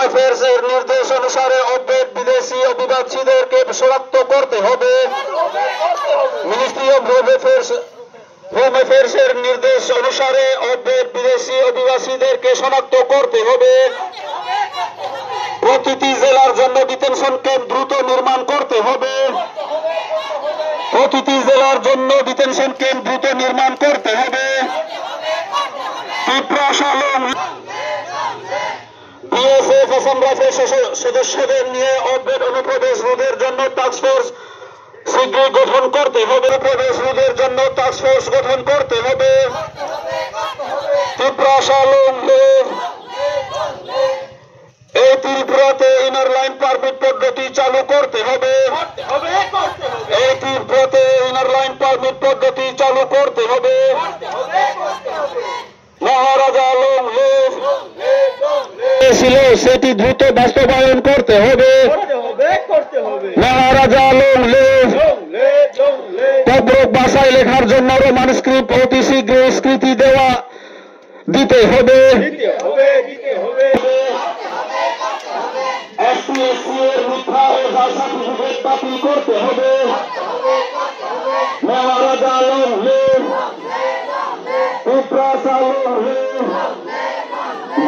Affairs এর নির্দেশ অনুসারে অবৈধ বিদেশি অভিবাসীদেরকে শনাক্ত করতে হবে। মিনিস্ট্রি অফ হোম অ্যাফেয়ার্স এর নির্দেশ অনুসারে অবৈধ বিদেশি অভিবাসীদেরকে শনাক্ত করতে হবে। প্রতিটি জেলার জন্য ডিটেনশন ক্যাম্প দ্রুত নির্মাণ করতে হবে। প্রতিটি জেলার জন্য ডিটেনশন ক্যাম্প দ্রুত নির্মাণ করতে হবে। বিএসএফ আসাম রাইফেলস সদস্যদের নিয়ে অবৈধ অনুপ্রবেশ রোধের জন্য টাস্কফোর্স শীঘ্রই গঠন করতে হবে। অনুপ্রবেশ রোধের জন্য টাস্কফোর্স গঠন করতে হবে। এই ত্রিপুরাতে ইনার লাইন পারমিট পদ্ধতি চালু করতে হবে। এই ত্রিপুরাতে ইনার লাইন পারমিট পদ্ধতি চালু করতে হবে। মহারাজা আলম ছিল সেটি দ্রুত বাস্তবায়ন করতে হবে। মহারাজা আলম কব্রক ভাষায় লেখার জন্য রোমান স্ক্রিপ্ট অতি শীঘ্র স্বীকৃতি দিতে হবে। বাতিল করতে হবে। মহারাজা আলম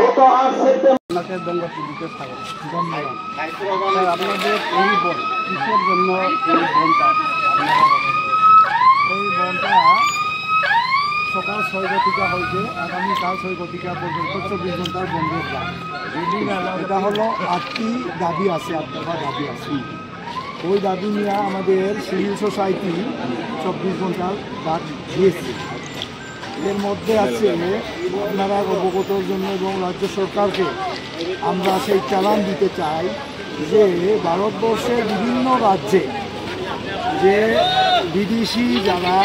গত 8 সেপ্টেম্বর আপনাদের এই বন কিসের জন্য এই বনটা সকাল 6 ঘটিকা হয়েছে আগামীকাল 6 ঘটিকা পর্যন্ত 24 ঘন্টার বন্ধের প্ল্যান। এটা হলো 8টি দাবি আছে, 8 দফা দাবি আছে। ওই দাবি নিয়ে আমাদের সিভিল সোসাইটি 24 ঘন্টার ডাক দিয়েছে। এর মধ্যে আছে আপনারা অবগতর জন্য এবং রাজ্য সরকারকে আমরা সেই চালান দিতে চাই যে ভারতবর্ষের বিভিন্ন রাজ্যে যে বিদেশি যারা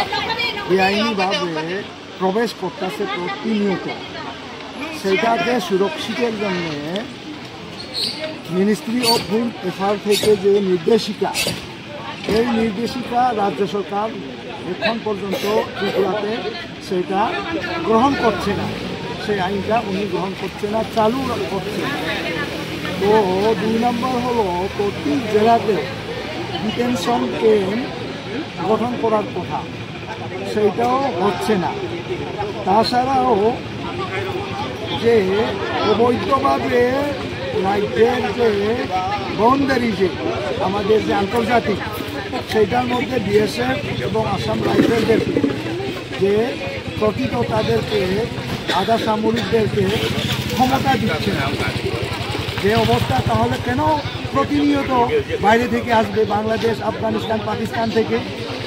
বেআইনিভাবে প্রবেশ করতেছে প্রতিনিয়ত, সেটাকে সুরক্ষিতের জন্য মিনিস্ট্রি অফ হোম অ্যাফেয়ার্স থেকে যে নির্দেশিকা, এই নির্দেশিকা রাজ্য সরকার এখন পর্যন্ত ত্রিপুরাতে সেটা গ্রহণ করছে না। সেই আইনটা উনি গ্রহণ করছে না, চালু করছে না। তো 2 নম্বর হলো প্রতি জেলাতে ডিটেনশন ক্যাম্প গঠন করার কথা, সেইটাও হচ্ছে না। তাছাড়াও যে অবৈধভাবে রাজ্যের যে বাউন্ডারি যে আমাদের যে আন্তর্জাতিক, সেইটার মধ্যে বিএসএফ এবং আসাম রাইফেলসদেরকে যে প্রকৃত তাদেরকে আধা সামরিকদেরকে ক্ষমতা দিচ্ছে না যে অবস্থা, তাহলে কেন প্রতিনিয়ত বাইরে থেকে আসবে বাংলাদেশ, আফগানিস্তান, পাকিস্তান থেকে,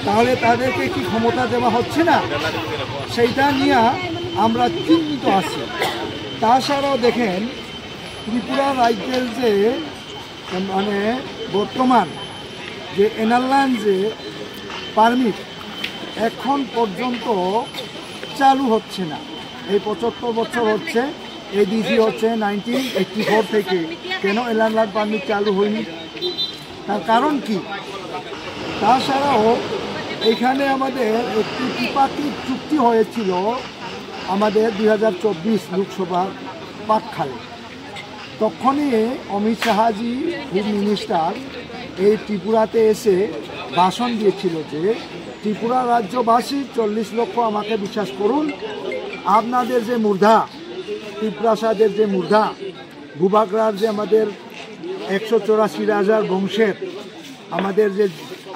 তাহলে তাদেরকে কি ক্ষমতা দেওয়া হচ্ছে না? সেইটা নিয়ে আমরা চিন্তিত আছি। তাছাড়াও দেখেন ত্রিপুরা রাজ্যের যে মানে বর্তমান যে এনারলাইন যে পারমিট এখন পর্যন্ত চালু হচ্ছে না। এই 75 বছর হচ্ছে, এডিসি হচ্ছে 1984 থেকে, কেন এনারলাইন পারমিট চালু হয়নি? তার কারণ কি? তাছাড়াও এখানে আমাদের একটি ত্রিপাক্ষিক চুক্তি হয়েছিল আমাদের 2024 লোকসভার পাকখালে। তখনই অমিত শাহজি হোম মিনিস্টার এই ত্রিপুরাতে এসে ভাষণ দিয়েছিল যে ত্রিপুরা রাজ্যবাসী 40 লক্ষ আমাকে বিশ্বাস করুন, আপনাদের যে মূর্ধা ত্রিপ্রাসাদের যে মূর্ধা ভূভাগরার যে আমাদের 184,000 বংশের আমাদের যে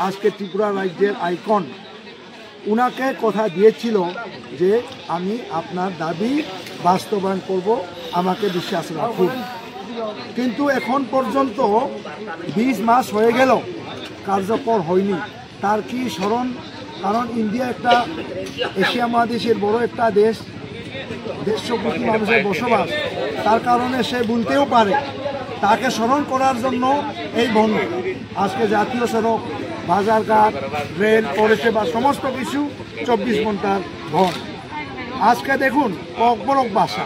আজকে ত্রিপুরা রাজ্যের আইকন, উনাকে কথা দিয়েছিল যে আমি আপনার দাবি বাস্তবায়ন করব, আমাকে বিশ্বাস রাখুন। কিন্তু এখন পর্যন্ত 20 মাস হয়ে গেল, কার্যকর হয়নি। তার কি স্মরণ? কারণ ইন্ডিয়া একটা এশিয়া মহাদেশের বড় একটা দেশ, 150 কোটি মানুষের বসবাস, তার কারণে সে বলতেও পারে। তাকে স্মরণ করার জন্য এই বন্ধ। আজকে জাতীয় সড়ক, বাজারঘাট, রেল পরিষেবা সমস্ত কিছু 24 ঘন্টার বন্ধ। আজকে দেখুন ককবরক ভাষা,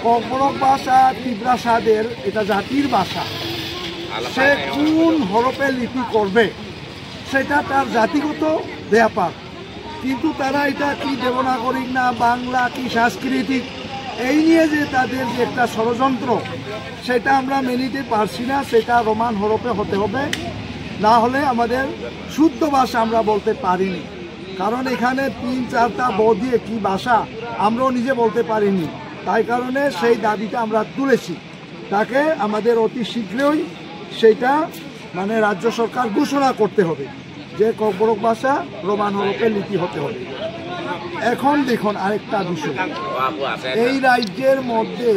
ককবরক ভাষা ত্রিপ্রাসাদের এটা জাতির ভাষা। সে কোন হরফে লিপি করবে সেটা তার জাতিগত ব্যাপার, কিন্তু তারা এটা কি দেবনাগরিক না বাংলা কি সাংস্কৃতিক এই নিয়ে যে তাদের যে একটা ষড়যন্ত্র, সেটা আমরা মেনে নিতে পারছি না। সেটা রোমান হরফে হতে হবে, না হলে আমাদের শুদ্ধ ভাষা আমরা বলতে পারিনি। কারণ এখানে 3-4টা ব দিয়ে কী ভাষা আমরাও নিজে বলতে পারিনি। তাই কারণে সেই দাবিটা আমরা তুলেছি, তাকে আমাদের অতি শীঘ্রই সেইটা মানে রাজ্য সরকার ঘোষণা করতে হবে যে কর্কটক ভাষা রোমান হরফে লিপি হতে হবে। এখন দেখুন আরেকটা বিষয়, এই রাজ্যের মধ্যে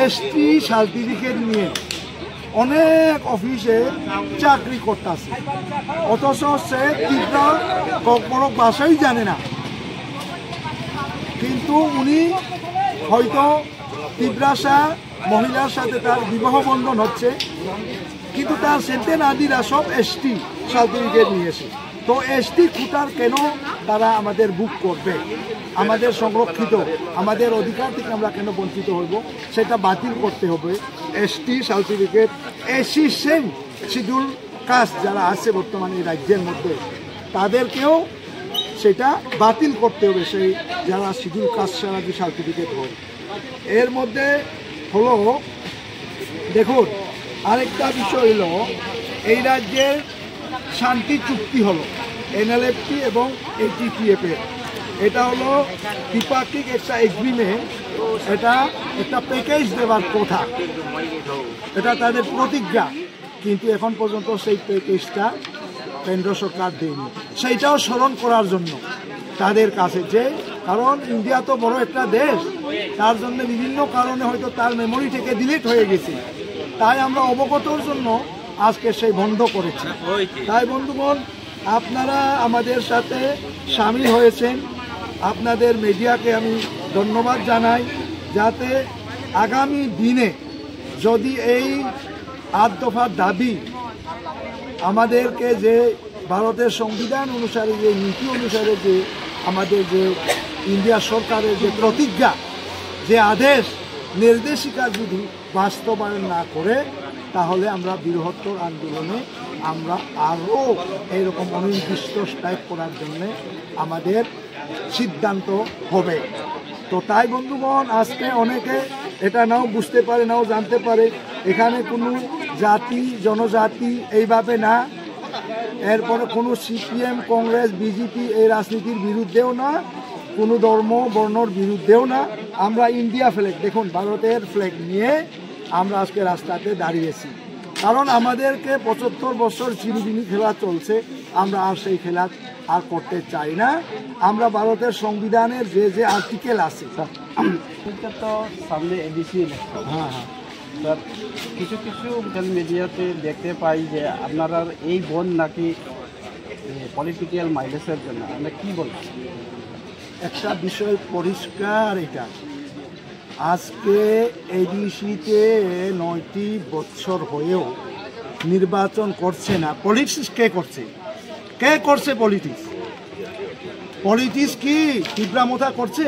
এসটি সার্টিফিকেট নিয়ে অনেক অফিসে চাকরি করতেছে, অথচ সে তীব্র কর্কটক ভাষাই জানে না। কিন্তু উনি হয়তো তীব্রাসা মহিলার সাথে তার বিবাহ বন্ধন হচ্ছে, কিন্তু তার সেন্টেন আদিরা সব এসটি সার্টিফিকেট নিয়েছে। তো এসটি কোটার কেন তারা আমাদের বুক করবে? আমাদের সংরক্ষিত আমাদের অধিকার থেকে আমরা কেন বঞ্চিত হইব? সেটা বাতিল করতে হবে। ST certificate SC same schedule caste যারা আছে বর্তমানে এই রাজ্যের মধ্যে, তাদেরকেও সেটা বাতিল করতে হবে। সেই যারা শিডিউল কাস্ট ছাড়া যে সার্টিফিকেট হয়, এর মধ্যে হলো দেখুন আরেকটা বিষয় হলো এই রাজ্যের শান্তি চুক্তি হলো এনএলএফটি এবং এটিটিএফের। এটা হলো দ্বিপাক্ষিক একটা এগ্রিমেন্ট, এটা একটা প্যাকেজ দেওয়ার কথা, এটা তাদের প্রতিজ্ঞা। কিন্তু এখন পর্যন্ত সেই প্যাকেজটা কেন্দ্র সরকার দেয়নি। সেইটাও স্মরণ করার জন্য তাদের কাছে যে, কারণ ইন্ডিয়া তো বড় একটা দেশ, তার জন্য বিভিন্ন কারণে হয়তো তার মেমোরি থেকে ডিলিট হয়ে গেছে। তাই আমরা অবগতর জন্য আজকে সেই বন্ধ করেছি। তাই বন্ধুগণ, আপনারা আমাদের সাথে সামিল হয়েছেন, আপনাদের মিডিয়াকে আমি ধন্যবাদ জানাই। যাতে আগামী দিনে যদি এই 8 দফার দাবি আমাদেরকে যে ভারতের সংবিধান অনুসারে যে নীতি অনুসারে যে আমাদের যে ইন্ডিয়া সরকারের যে প্রতিজ্ঞা, যে আদেশ নির্দেশিকা যদি বাস্তবায়ন না করে, তাহলে আমরা বৃহত্তর আন্দোলনে আমরা আরও এইরকম অনির্দিষ্ট স্ট্রাইক করার জন্যে আমাদের সিদ্ধান্ত হবে। তো তাই বন্ধুগণ, আজকে অনেকে এটা নাও বুঝতে পারে, নাও জানতে পারে এখানে কোনো জাতি জনজাতি এইভাবে না, এরপরে কোনো সিপিএম কংগ্রেস বিজেপি এই রাজনীতির বিরুদ্ধেও না, কোনো ধর্ম বর্ণর বিরুদ্ধেও না। আমরা ইন্ডিয়া ফ্ল্যাগ, দেখুন ভারতের ফ্ল্যাগ নিয়ে আমরা আজকে রাস্তাতে দাঁড়িয়েছি। কারণ আমাদেরকে 75 বছর চিনিবিনি খেলা চলছে, আমরা আর সেই খেলা আর করতে চাই না। আমরা ভারতের সংবিধানের যে যে আর্টিকেল আছে, তো সামনে এডিসি ইলেকশন, স্যার কিছু কিছু মিডিয়াতে দেখতে পাই যে আপনারা এই বন নাকি পলিটিক্যাল মাইলেজের জন্য, আমরা কি বলছি? একটা বিষয় পরিষ্কার, এটা আজকে এডিসিতে 9টি বছর হয়েও নির্বাচন করছে না। পলিটিক্স কে করছে? কে করছে পলিটিক্স? পলিটিক্স কি তীব্রামথা করছে?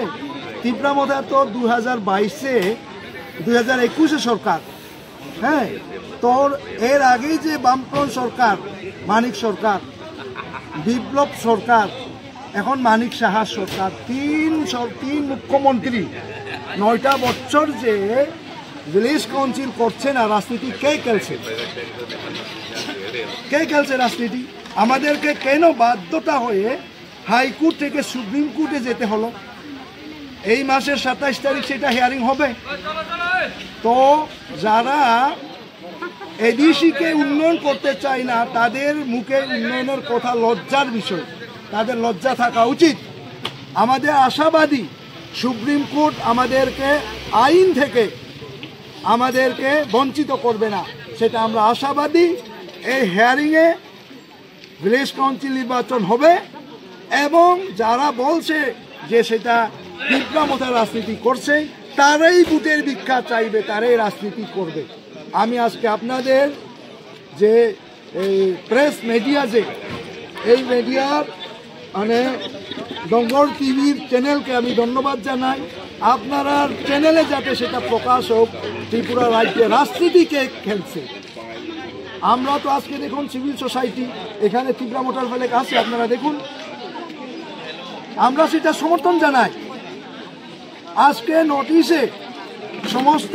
তীব্রামথা তো 2021 সরকার, হ্যাঁ। তোর এর আগেই যে বামফ্রন্ট সরকার, মানিক সরকার, বিপ্লব সরকার, এখন মানিক সাহার সরকার, তিন মুখ্যমন্ত্রী 9টা বছর যে ভিলেজ কাউন্সিল করছে না, রাজনীতি কে খেলছে? কে খেলছে রাজনীতি? আমাদেরকে কেন বাধ্যতা হয়ে হাইকোর্ট থেকে সুপ্রিম কোর্টে যেতে হলো? এই মাসের 27 তারিখ সেটা হিয়ারিং হবে। তো যারা এডিসিকে উন্নয়ন করতে চায় না, তাদের মুখে উন্নয়নের কথা লজ্জার বিষয়, তাদের লজ্জা থাকা উচিত। আমাদের আশাবাদী সুপ্রিম কোর্ট আমাদেরকে আইন থেকে আমাদেরকে বঞ্চিত করবে না, সেটা আমরা আশাবাদী। এই হিয়ারিংয়ে ভিলেজ কাউন্সিল নির্বাচন হবে এবং যারা বলছে যে সেটা তীব্রামথা রাজনীতি করছে, তারাই ভোটের ভিক্ষা চাইবে, তারাই রাজনীতি করবে। আমি আজকে আপনাদের যে এই প্রেস মিডিয়া, যে এই মিডিয়ার মানে ডঙ্গর টিভির চ্যানেলকে আমি ধন্যবাদ জানাই। আপনারা চ্যানেলে যাতে সেটা প্রকাশ হোক, ত্রিপুরা রাজ্যে রাজনীতিকে খেলছে। আমরা তো আজকে দেখুন সিভিল সোসাইটি এখানে তীব্রামথার ফেলে আছে, আপনারা দেখুন, আমরা সেটা সমর্থন জানাই। আজকে নোটিশে সমস্ত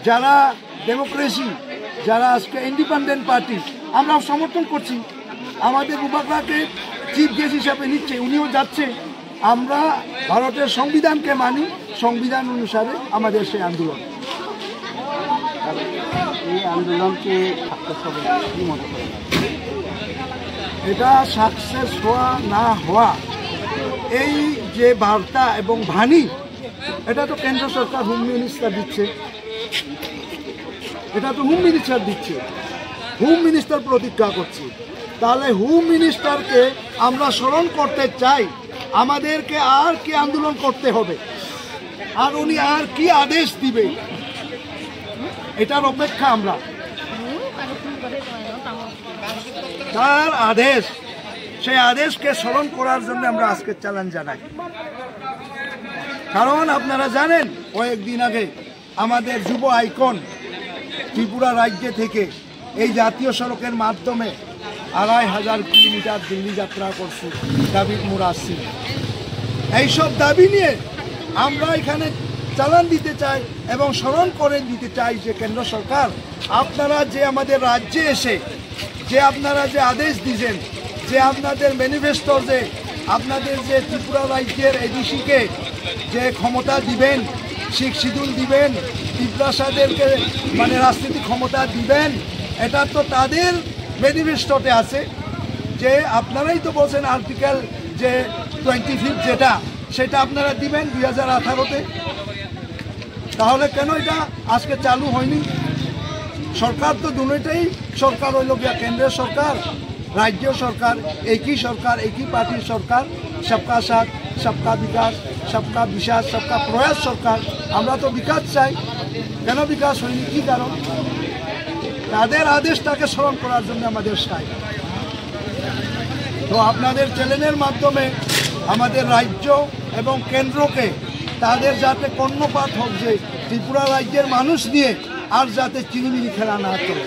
যারা ডেমোক্রেসি, যারা আজকে ইন্ডিপেন্ডেন্ট পার্টি, আমরা সমর্থন করছি। আমাদের মুবারককে চিফ গেস্ট হিসাবে নিচ্ছে, উনিও যাচ্ছে। আমরা ভারতের সংবিধানকে মানি, সংবিধান অনুসারে আমাদের সেই আন্দোলন। এই আন্দোলনকে কি মনে করেন? এটা সাকসেস হওয়া না হওয়া, এই যে বার্তা এবং বাণী, এটা তো কেন্দ্র সরকার হোম মিনিস্টার দিচ্ছে, এটা তো হোম মিনিস্টার দিচ্ছে, হোম মিনিস্টার প্রতিজ্ঞা করছে। তাহলে হোম মিনিস্টারকে আমরা স্মরণ করতে চাই, আমাদেরকে আর কি আন্দোলন করতে হবে, আর উনি আর কি আদেশ দিবে, এটার অপেক্ষা আমরা। তার আদেশ, সেই আদেশকে স্মরণ করার জন্য আমরা আজকে চ্যালেঞ্জ জানাই। কারণ আপনারা জানেন, কয়েকদিন আগে আমাদের যুব আইকন ত্রিপুরা রাজ্য থেকে এই জাতীয় সড়কের মাধ্যমে ২৫০০ কিলোমিটার দিল্লি যাত্রা করছি, দাবির মুরাসি। এইসব দাবি নিয়ে আমরা এখানে চালান দিতে চাই এবং স্মরণ করে দিতে চাই যে কেন্দ্র সরকার, আপনারা যে আমাদের রাজ্যে এসে যে আপনারা যে আদেশ দিয়েছেন, যে আপনাদের ম্যানিফেস্টো, যে আপনাদের যে ত্রিপুরা রাজ্যের এডিসিকে যে ক্ষমতা দিবেন, শিখ শিডিউল দিবেন, ত্রিপুরাসাদেরকে মানে রাজনীতি ক্ষমতা দিবেন, এটা তো তাদের ম্যানিফেস্টোতে আছে। যে আপনারাই তো বলছেন আর্টিকেল যে 25 যেটা, সেটা আপনারা দিবেন 2018-তে। তাহলে কেন এটা আজকে চালু হয়নি? সরকার তো দুটোটাই সরকার, হইল গিয়া কেন্দ্রের সরকার, রাজ্য সরকার, একই সরকার, একই পার্টির সরকার, সবকা সাথ, সবকা বিকাশ, সবকা বিশ্বাস, সবকা প্রয়াস সরকার। আমরা তো বিকাশ চাই, কেন বিকাশ হয়নি, কি কারণ? তাদের আদেশটাকে স্মরণ করার জন্য আমাদের চাই। তো আপনাদের চ্যানেলের মাধ্যমে আমাদের রাজ্য এবং কেন্দ্রকে তাদের যাতে কর্ণপাত হোক, যে ত্রিপুরা রাজ্যের মানুষ নিয়ে আর যাতে চিনিমিনি খেলা না চলে।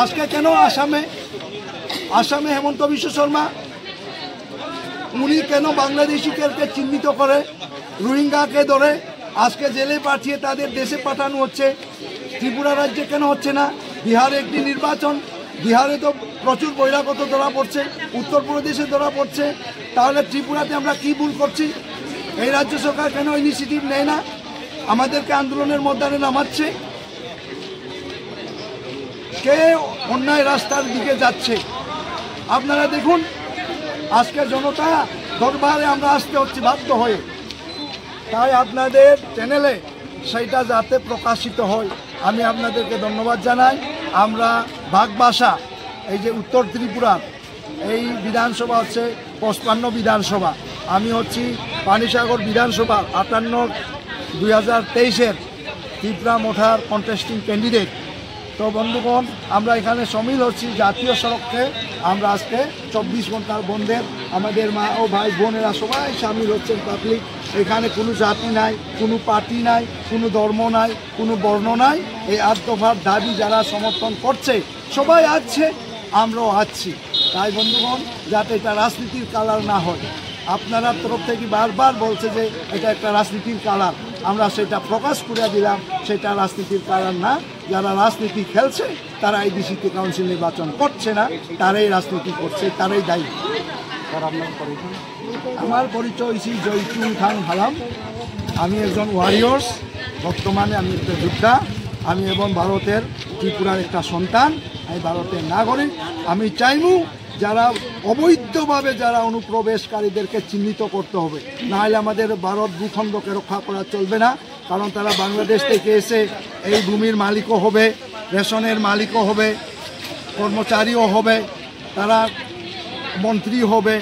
আজকে কেন আসামে হেমন্ত বিশ্ব শর্মা উনি কেন বাংলাদেশিদেরকে চিহ্নিত করে, রোহিঙ্গাকে ধরে আজকে জেলে পাঠিয়ে তাদের দেশে পাঠানো হচ্ছে? ত্রিপুরা রাজ্যে কেন হচ্ছে না? বিহারে একটি নির্বাচন, বিহারে তো প্রচুর বহিরাগত ধরা পড়ছে, উত্তরপ্রদেশে ধরা পড়ছে। তাহলে ত্রিপুরাতে আমরা কি ভুল করছি? এই রাজ্য সরকার কেন ইনিশিয়েটিভ নেয় না? আমাদেরকে আন্দোলনের ময়দানে নামাচ্ছে। কে অন্যায় রাস্তার দিকে যাচ্ছে? আপনারা দেখুন, আজকে জনতা দরবারে আমরা আসতে হচ্ছে বাধ্য হয়ে। তাই আপনাদের চ্যানেলে সেইটা যাতে প্রকাশিত হয়, আমি আপনাদেরকে ধন্যবাদ জানাই। আমরা বাগবাসা, এই যে উত্তর ত্রিপুরার এই বিধানসভা হচ্ছে ৫৫ বিধানসভা, আমি হচ্ছি পানিসাগর বিধানসভা 58-2023-এর ত্রিপুরা মোঠার কন্টেস্টিং ক্যান্ডিডেট। তো বন্ধুগণ, আমরা এখানে সামিল হচ্ছি জাতীয় সড়ককে আমরা আজকে 24 ঘন্টার বন্ধের, আমাদের মা ও ভাই বোনেরা সবাই সামিল হচ্ছেন পাবলিক। এখানে কোনো জাতি নাই, কোনো পার্টি নাই, কোনো ধর্ম নাই, কোনো বর্ণ নাই। এই 8 দফার দাবি যারা সমর্থন করছে সবাই আছে, আমরাও আছি। তাই বন্ধুগণ, যাতে এটা রাজনীতির কালার না হয়, আপনারা তরফ থেকে বারবার বলছে যে এটা একটা রাজনীতির কালার, আমরা সেটা প্রকাশ করে দিলাম, সেটা রাজনীতির কালার না। যারা রাজনীতি খেলছে তারা এই ডিসিটি কাউন্সিল নির্বাচন করছে না, তারাই রাজনীতি করছে, তারাই দায়ী। আমার পরিচয় শ্রী জয়তুন খান হালাম। আমি একজন ওয়ারিয়র্স, বর্তমানে আমি একটা যোদ্ধা। আমি এবং ভারতের ত্রিপুরার একটা সন্তান, আমি ভারতের নাগরিক। আমি চাইব যারা অবৈধভাবে যারা অনুপ্রবেশকারীদেরকে চিহ্নিত করতে হবে, নাহলে আমাদের ভারত ভূখণ্ডকে রক্ষা করা চলবে না। কারণ তারা বাংলাদেশ থেকে এসে এই ভূমির মালিকও হবে, রেশনের মালিকও হবে, কর্মচারীও হবে, তারা মন্ত্রী হবে,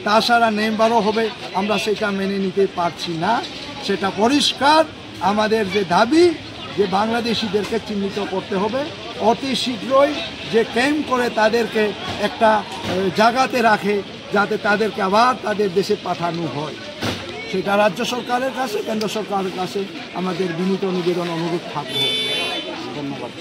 তাছাড়া মেম্বারও হবে। আমরা সেটা মেনে নিতে পারছি না। সেটা পরিষ্কার আমাদের যে দাবি, যে বাংলাদেশিদেরকে চিহ্নিত করতে হবে অতি শীঘ্রই, যে ক্যাম্প করে তাদেরকে একটা জায়গাতে রাখে, যাতে তাদেরকে আবার তাদের দেশে পাঠানো হয়। সেটা রাজ্য সরকারের কাছে, কেন্দ্র সরকারের কাছে আমাদের বিনীত নিবেদন, অনুরোধ থাকবে। ধন্যবাদ।